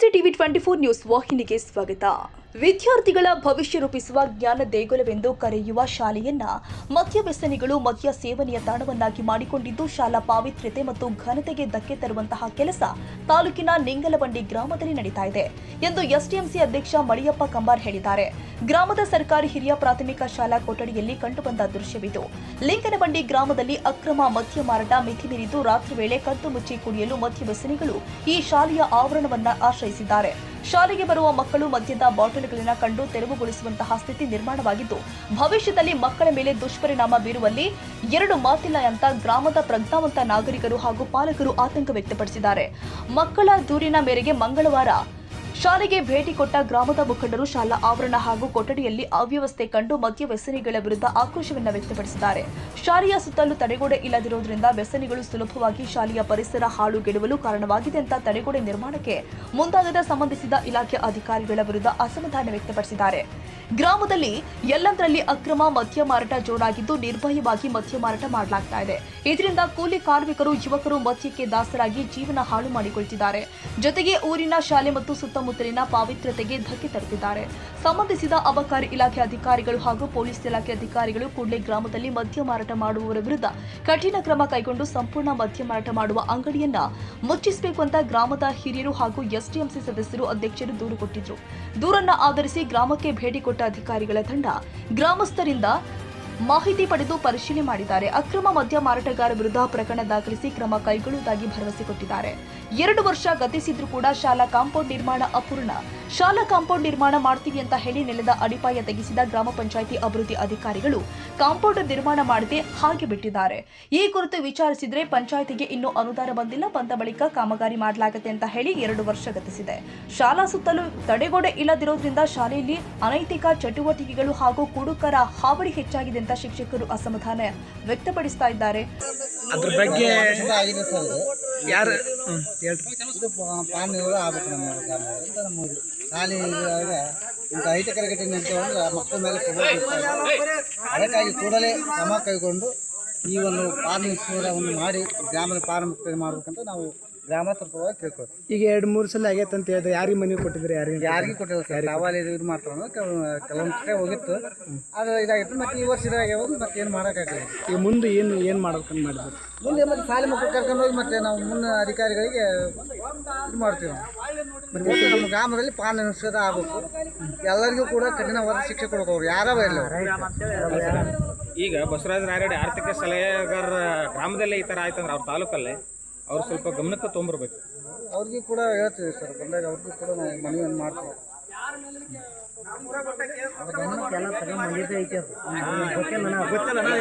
ನಮಸ್ತೆ TV 24 news ವಾಹಿನಿಗೆ ಸ್ವಾಗತ. ವಿದ್ಯಾರ್ಥಿಗಳ ಭವಿಷ್ಯ ರೂಪಿಸುವ ಜ್ಞಾನ ದೇಗುಲವೆಂದು ಕರೆಯುವ ಶಾಲೆಯನ್ನ ಮದ್ಯವ್ಯಸನಿಗಳು ಮದ್ಯ ಸೇವನೆಯ ತಾಣವನ್ನಾಗಿ ಮಾಡಿಕೊಂಡಿದ್ದು ಶಾಲಾ ಪಾವಿತ್ರ್ಯತೆ ಮತ್ತು ಘನತೆಗೆ ಧಕ್ಕೆ ತರುವಂತಹ ಕೆಲಸ ತಾಲೂಕಿನ ನಿಂಗಲವಂಡಿ ಗ್ರಾಮದಲ್ಲಿ ನಡೀತಾ ಇದೆ ಎಂದು ಎಸ್ಡಿಎಂಸಿ ಅಧ್ಯಕ್ಷ ಮಳಿಯಪ್ಪ ಕಂಬಾರ್ ಹೇಳಿದ್ದಾರೆ. ಗ್ರಾಮದ ಸರ್ಕಾರಿ ಹಿರಿಯ ಪ್ರಾಥಮಿಕ ಶಾಲಾ ಕೊಠಡಿಯಲ್ಲಿ ಕಂಡುಬಂದ ದೃಶ್ಯವಿದು. ಲಿಂಗನವಂಡಿ ಗ್ರಾಮದಲ್ಲಿ ಅಕ್ರಮ ಮದ್ಯ ಮಾರಾಟ ಮಿತಿ ಮೀರಿದ್ದು ರಾತ್ರಿ ವೇಳೆ ಕದ್ದು ಮುಚ್ಚಿ ಕುಡಿಯಲು ಮದ್ಯವ್ಯಸನಿಗಳು ಈ ಶಾಲೆಯ ಆವರಣವನ್ನ ಆಶ್ರಯಿಸಿದ್ದಾರೆ. ಶಾಲೆಗೆ ಬರುವ ಮಕ್ಕಳು ಮದ್ಯದ ಬಾಟಲ್ಗಳನ್ನು ಕಂಡು ತೆರವುಗೊಳಿಸುವಂತಹ ಸ್ಥಿತಿ ನಿರ್ಮಾಣವಾಗಿದ್ದು ಭವಿಷ್ಯದಲ್ಲಿ ಮಕ್ಕಳ ಮೇಲೆ ದುಷ್ಪರಿಣಾಮ ಬೀರುವಲ್ಲಿ ಎರಡು ಮಾತಿಲ್ಲ ಅಂತ ಗ್ರಾಮದ ಪ್ರಜ್ಞಾವಂತ ನಾಗರಿಕರು ಹಾಗೂ ಪಾಲಕರು ಆತಂಕ ವ್ಯಕ್ತಪಡಿಸಿದ್ದಾರೆ. ಮಕ್ಕಳ ದೂರಿನ ಮೇರೆಗೆ ಮಂಗಳವಾರ ಶಾಲೆಗೆ ಭೇಟಿ ಕೊಟ್ಟ ಗ್ರಾಮದ ಮುಖಂಡರು ಶಾಲಾ ಆವರಣ ಹಾಗೂ ಕೊಠಡಿಯಲ್ಲಿ ಅವ್ಯವಸ್ಥೆ ಕಂಡು ಮದ್ಯ ವ್ಯಸನಿಗಳ ವಿರುದ್ಧ ಆಕ್ರೋಶವನ್ನು ವ್ಯಕ್ತಪಡಿಸಿದ್ದಾರೆ. ಶಾಲೆಯ ಸುತ್ತಲೂ ತಡೆಗೋಡೆ ಇಲ್ಲದಿರುವುದರಿಂದ ವ್ಯಸನಿಗಳು ಸುಲಭವಾಗಿ ಶಾಲೆಯ ಪರಿಸರ ಹಾಳುಗೆಡುವಲು ಕಾರಣವಾಗಿದೆ ಅಂತ ತಡೆಗೋಡೆ ನಿರ್ಮಾಣಕ್ಕೆ ಮುಂದಾಗದ ಸಂಬಂಧಿಸಿದ ಇಲಾಖೆ ಅಧಿಕಾರಿಗಳ ವಿರುದ್ಧ ಅಸಮಾಧಾನ ವ್ಯಕ್ತಪಡಿಸಿದ್ದಾರೆ. ಗ್ರಾಮದಲ್ಲಿ ಎಲ್ಲಂದರಲ್ಲಿ ಅಕ್ರಮ ಮದ್ಯ ಮಾರಾಟ ಜೋರಾಗಿದ್ದು ನಿರ್ಭಯವಾಗಿ ಮದ್ಯ ಮಾರಾಟ ಮಾಡಲಾಗ್ತಾ ಇದೆ. ಇದರಿಂದ ಕೂಲಿ ಕಾರ್ಮಿಕರು ಯುವಕರು ಮದ್ಯಕ್ಕೆ ದಾಸರಾಗಿ ಜೀವನ ಹಾಳು ಮಾಡಿಕೊಳ್ತಿದ್ದಾರೆ. ಜೊತೆಗೆ ಊರಿನ ಶಾಲೆ ಮತ್ತು ಸುತ್ತಮುತ್ತಲಿನ ಪಾವಿತ್ರ್ಯತೆಗೆ ಧಕ್ಕೆ ತರುತ್ತಿದ್ದಾರೆ. ಸಂಬಂಧಿಸಿದ ಅಬಕಾರಿ ಇಲಾಖೆ ಅಧಿಕಾರಿಗಳು ಹಾಗೂ ಪೊಲೀಸ್ ಇಲಾಖೆ ಅಧಿಕಾರಿಗಳು ಕೂಡಲೇ ಗ್ರಾಮದಲ್ಲಿ ಮದ್ಯ ಮಾರಾಟ ಮಾಡುವವರ ವಿರುದ್ಧ ಕಠಿಣ ಕ್ರಮ ಕೈಗೊಂಡು ಸಂಪೂರ್ಣ ಮದ್ಯ ಮಾರಾಟ ಮಾಡುವ ಅಂಗಡಿಯನ್ನ ಮುಚ್ಚಿಸಬೇಕು ಅಂತ ಗ್ರಾಮದ ಹಿರಿಯರು ಹಾಗೂ ಎಸ್ಡಿಎಂಸಿ ಸದಸ್ಯರು ಅಧ್ಯಕ್ಷರು ದೂರು ಕೊಟ್ಟಿದ್ರು. ದೂರನ್ನ ಆಧರಿಸಿ ಗ್ರಾಮಕ್ಕೆ ಭೇಟಿ ಕೊಟ್ಟ ಅಧಿಕಾರಿಗಳ ತಂಡ ಗ್ರಾಮಸ್ಥರಿಂದ ಮಾಹಿತಿ ಪಡೆದು ಪರಿಶೀಲನೆ ಮಾಡಿದ್ದಾರೆ. ಅಕ್ರಮ ಮದ್ಯ ಮಾರಾಟಗಾರ ವಿರುದ್ಧ ಪ್ರಕರಣ ದಾಖಲಿಸಿ ಕ್ರಮ ಕೈಗೊಳ್ಳುವುದಾಗಿ ಭರವಸೆ ಕೊಟ್ಟಿದ್ದಾರೆ. 2 ವರ್ಷ ಗತಿಸಿದ್ರೂ ಕೂಡ ಶಾಲಾ ಕಾಂಪೌಂಡ್ ನಿರ್ಮಾಣ ಅಪೂರ್ಣ. ಶಾಲಾ ಕಾಂಪೌಂಡ್ ನಿರ್ಮಾಣ ಮಾಡ್ತೀವಿ ಅಂತ ಹೇಳಿ ನೆಲದ ಅಡಿಪಾಯ ತೆಗೆಸಿದ ಗ್ರಾಮ ಪಂಚಾಯಿತಿ ಅಭಿವೃದ್ಧಿ ಅಧಿಕಾರಿಗಳು ಕಾಂಪೌಂಡ್ ನಿರ್ಮಾಣ ಮಾಡದೆ ಹಾಗೆ ಬಿಟ್ಟಿದ್ದಾರೆ. ಈ ಕುರಿತು ವಿಚಾರಿಸಿದ್ರೆ ಪಂಚಾಯಿತಿಗೆ ಇನ್ನೂ ಅನುದಾನ ಬಂದಿಲ್ಲ, ಬಂದ ಬಳಿಕ ಕಾಮಗಾರಿ ಮಾಡಲಾಗುತ್ತೆ ಅಂತ ಹೇಳಿ 2 ವರ್ಷ ಗತಿಸಿದೆ. ಶಾಲಾ ಸುತ್ತಲೂ ತಡೆಗೋಡೆ ಇಲ್ಲದಿರೋದ್ರಿಂದ ಶಾಲೆಯಲ್ಲಿ ಅನೈತಿಕ ಚಟುವಟಿಕೆಗಳು ಹಾಗೂ ಕುಡುಕರ ಹಾವಳಿ ಹೆಚ್ಚಾಗಿದೆ ಅಂತ ಶಿಕ್ಷಕರು ಅಸಮಾಧಾನ ವ್ಯಕ್ತಪಡಿಸ್ತಾ ಇದ್ದಾರೆ. ಅದ್ರ ಬಗ್ಗೆ ಯಾರು ಇಂಥ ಅಹಿತಕರ ಘಟನೆ ನಡೀತವಂದ್ರೆ ಮಕ್ಕಳ ಮೇಲೆ ಅದಕ್ಕಾಗಿ ಕೂಡಲೇ ಕ್ರಮ ಕೈಗೊಂಡು ಈ ಒಂದು ಪಾರ್ನಿಸ್ವರವನ್ನು ಮಾಡಿ ಗ್ರಾಮದ ಪಾರಮುಕ್ತ ಮಾಡಬೇಕಂತ ನಾವು ಗ್ರಾಮಸ್ಥರ ಪರವಾಗಿ ಕೇಳ್ಕೊಳ್ತೀವಿ. ಈಗ 2-3 ಸಲ ಆಗೈತೆ ಅಂತ ಹೇಳಿದ್ರೆ ಯಾರಿಗೆ ಮನೆ ಕೊಟ್ಟಿದ್ರೆ ಯಾರಿಗೆ ಕೊಟ್ಟಿಲ್ಲ ಸರ್. ತಾವಲ್ಲಿ ಇದು ಮಾಡ್ತಾರೆ ಕೆಲವೊಂದು ಕಡೆ ಹೋಗಿತ್ತು, ಅದು ಇದಾಗಿತ್ತು. ಮತ್ತು ಈ ವರ್ಷ ಇದಾಗ್ಯಾವ, ಮತ್ತೆ ಏನು ಮಾಡೋಕ್ಕಾಗಲ್ಲ. ಈಗ ಮುಂದೆ ಏನು ಮಾಡ್ಬೇಕಂತ ಮಾಡಿದ್ರು ಮುಂದೆ ಮತ್ತೆ ಶಾಲೆ ಮಕ್ಕಳು ಕರ್ಕೊಂಡು ಹೋಗಿ ಮತ್ತೆ ನಾವು ಮುನ್ನ ಅಧಿಕಾರಿಗಳಿಗೆ ಇದು ಮಾಡ್ತೀವಿ. ಮತ್ತೆ ನಮ್ಮ ಗ್ರಾಮದಲ್ಲಿ ಪಾಲನೆ ನಿಷೇಧ ಆಗಬೇಕು. ಎಲ್ಲರಿಗೂ ಕೂಡ ಕಠಿಣವಾದ ಶಿಕ್ಷೆ ಕೊಡಬೇಕು. ಅವ್ರು ಯಾರೋ ಇಲ್ಲ. ಈಗ ಬಸವರಾಜ ರಾಯರೆಡ್ಡಿ ಆರ್ಥಿಕ ಸಲಹೆಗಾರ ಗ್ರಾಮದಲ್ಲೇ ಈ ಥರ ಆಯ್ತಂದ್ರೆ ಅವ್ರ ತಾಲೂಕಲ್ಲೇ ಅವ್ರು ಸ್ವಲ್ಪ ಗಮನಕ್ಕೆ ತೊಗೊಂಬರ್ಬೇಕು. ಅವ್ರಿಗೂ ಕೂಡ ಹೇಳ್ತೀವಿ ಸರ್, ಬಂದಾಗ ಅವ್ರಿಗೂ ಕೂಡ ನಾವು ಮನವಿಯನ್ನು ಮಾಡ್ತೀವಿ.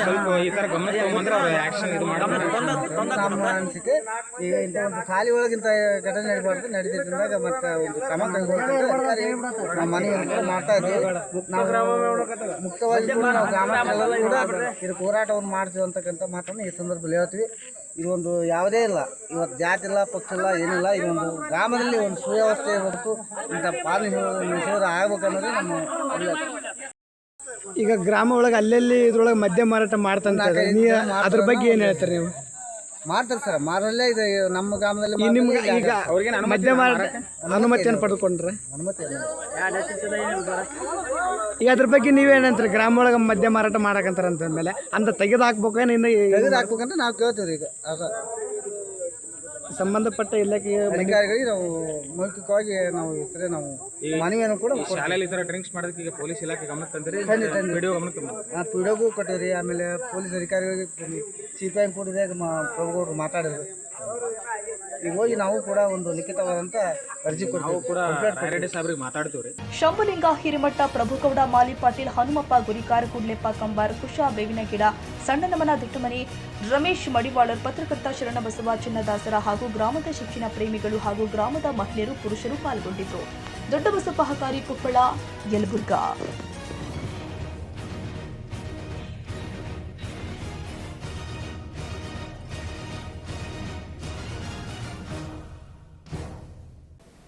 ಸ್ವಲ್ಪ ಈ ಥರ ಗಮನಕ್ಕೆ ತೊಗೊಂಬಂದ್ರೆ ಅವ್ರು ಆ್ಯಕ್ಷನ್ ಇದು ನಮ್ಮ ಅನಿಸಿಕೆ. ಈಗ ಇಂಥ ಒಂದು ಶಾಲೆ ಒಳಗಿಂತ ಘಟನೆ ನಡೀತಿದ್ದಾಗ ಮತ್ತೆ ಒಂದು ಕ್ರಮ ಕೈಗೊಳ್ಳುತ್ತೆ ನಾವು ಮನವಿಯನ್ನು ಕೂಡ ಮಾಡ್ತಾ ಇದ್ದೀವಿ. ನಾವು ಮುಕ್ತವಾಗಿ ಕೂಡ ನಾವು ಗ್ರಾಮಸ್ಥರೆಲ್ಲರೂ ಕೂಡ ಇದಕ್ಕೆ ಹೋರಾಟವನ್ನು ಮಾಡ್ತೀವಿ ಅಂತಕ್ಕಂಥ ಮಾತನ್ನು ಈ ಸಂದರ್ಭದಲ್ಲಿ ಹೇಳ್ತೀವಿ. ಇದೊಂದು ಯಾವುದೇ ಇಲ್ಲ, ಇವತ್ತು ಜಾತಿ ಇಲ್ಲ, ಪಕ್ಷ ಇಲ್ಲ, ಏನಿಲ್ಲ. ಇದೊಂದು ಗ್ರಾಮದಲ್ಲಿ ಒಂದು ಸುವ್ಯವಸ್ಥೆ ಹೊರತು ಇಂಥ ಪಾಲನೆ ನಿಷೇಧ ಆಗ್ಬೇಕನ್ನೋದು ನಮ್ಮ ಅಭಿಲಾಷೆ. ಈಗ ಗ್ರಾಮ ಒಳಗೆ ಅಲ್ಲೆಲ್ಲಿ ಇದ್ರೊಳಗೆ ಮದ್ಯ ಮಾರಾಟ ಮಾಡ್ತಾರೆ, ಅದ್ರ ಬಗ್ಗೆ ಏನು ಹೇಳ್ತಾರೆ ನೀವು? ಮಾಡ್ತಾರೆ ಸರ್, ಮಾರಲ್ಲೇ ಇದೆ ನಮ್ಮ ಗ್ರಾಮದಲ್ಲಿ. ನಿಮ್ಗೆ ಈಗ ಮದ್ಯ ಮಾರಾಟ ಅನುಮತಿಯನ್ನು ಪಡೆದುಕೊಂಡ್ರೆ ಅನುಮತಿ ಈಗ ಅದ್ರ ಬಗ್ಗೆ ನೀವೇನಂತಾರೆ? ಗ್ರಾಮ ಒಳಗೆ ಮದ್ಯ ಮಾರಾಟ ಮಾಡಕಂತಾರ ಅಂತಂದ್ಮೇಲೆ ಅಂತ ತೆಗೆದು ಹಾಕ್ಬೇಕು, ತೆಗೆದು ಹಾಕ್ಬೇಕಂತ ನಾವು ಕೇಳ್ತೀವಿ. ಈಗ ಸಂಬಂಧಪಟ್ಟ ಇಲಾಖೆ ಅಧಿಕಾರಿಗಳಿಗೆ ನಾವು ಮೌಖಿಕವಾಗಿ ನಾವು ಹೆಸರೇ ನಾವು ಮನವಿಯನ್ನು ಕೂಡ ಶಾಲೆಯಲ್ಲಿ ಈ ಥರ ಡ್ರಿಂಕ್ಸ್ ಮಾಡೋದಕ್ಕೆ ಈಗ ಪೊಲೀಸ್ ಇಲಾಖೆ ಗಮನ ತಂದಿರಿ, ವಿಡಿಯೋ ಗಮನಕ್ಕೆ ಪಿಡಿಯೋಗೂ ಕೊಟ್ಟಿರಿ. ಆಮೇಲೆ ಪೊಲೀಸ್ ಅಧಿಕಾರಿಗಳಿಗೆ CPI ಕೂಡಿದೆ ಪ್ರಭುಗೌಡರು ಮಾತಾಡಿದ್ರು. ಈಗ ಹೋಗಿ ನಾವು ಕೂಡ ಒಂದು ಲಿಖಿತವಾದಂಥ ಅರ್ಜಿ ಕೊಡ್ತೀವಿ ಕೂಡ ರಾಯರೆಡ್ಡಿ ಸಾಹೇಬ್ರಿಗೆ ಮಾತಾಡ್ತೀವಿ. ಶಂಭುಲಿಂಗ ಹಿರೇಮಠ, ಪ್ರಭುಗೌಡ, ಮಾಲಿ ಪಾಟೀಲ್, ಹನುಮಪ್ಪ ಗುರಿಕಾರ, ಕುಡ್ಲೆಪ್ಪ ಕಂಬಾರ್, ಕುಶಾ ಬೇವಿನ ಗಿಡ, ಸಣ್ಣನಮನ ದಿಟ್ಟಮನಿ, ರಮೇಶ್ ಮಡಿವಾಳರ್, ಪತ್ರಕರ್ತ ಶರಣಬಸವ ಚಿನ್ನದಾಸರ ಹಾಗೂ ಗ್ರಾಮದ ಶಿಕ್ಷಣ ಪ್ರೇಮಿಗಳು ಹಾಗೂ ಗ್ರಾಮದ ಮಹಿಳೆಯರು, ಪುರುಷರು ಪಾಲ್ಗೊಂಡಿದ್ದರು. ದೊಡ್ಡಬಸಪ್ಪ ಹಕಾರಿ, ಕೊಪ್ಪಳ, ಯಲಬುರ್ಗಾ.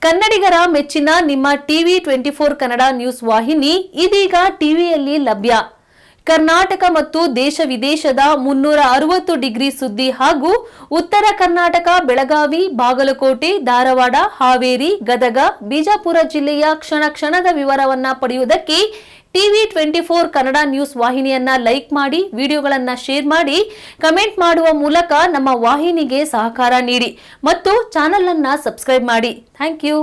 ಕನ್ನಡಿಗರ ಮೆಚ್ಚಿನ ನಿಮ್ಮ ಟಿವಿ 24 ಕನ್ನಡ ನ್ಯೂಸ್ ವಾಹಿನಿ ಇದೀಗ ಟಿವಿಯಲ್ಲಿ ಲಭ್ಯ. ಕರ್ನಾಟಕ ಮತ್ತು ದೇಶ ವಿದೇಶದ 360 ಡಿಗ್ರಿ ಸುದ್ದಿ ಹಾಗೂ ಉತ್ತರ ಕರ್ನಾಟಕ, ಬೆಳಗಾವಿ, ಬಾಗಲಕೋಟೆ, ಧಾರವಾಡ, ಹಾವೇರಿ, ಗದಗ, ಬಿಜಾಪುರ ಜಿಲ್ಲೆಯ ಕ್ಷಣ ಕ್ಷಣದ ವಿವರವನ್ನ ಪಡೆಯುವುದಕ್ಕೆ ಟಿವಿ 24 ಕನ್ನಡ ನ್ಯೂಸ್ ವಾಹಿನಿಯನ್ನ ಲೈಕ್ ಮಾಡಿ, ವಿಡಿಯೋಗಳನ್ನ ಶೇರ್ ಮಾಡಿ, ಕಮೆಂಟ್ ಮಾಡುವ ಮೂಲಕ ನಮ್ಮ ವಾಹಿನಿಗೆ ಸಹಕಾರ ನೀಡಿ ಮತ್ತು ಚಾನೆಲ್ ಅನ್ನ ಸಬ್ಸ್ಕ್ರೈಬ್ ಮಾಡಿ. Thank you.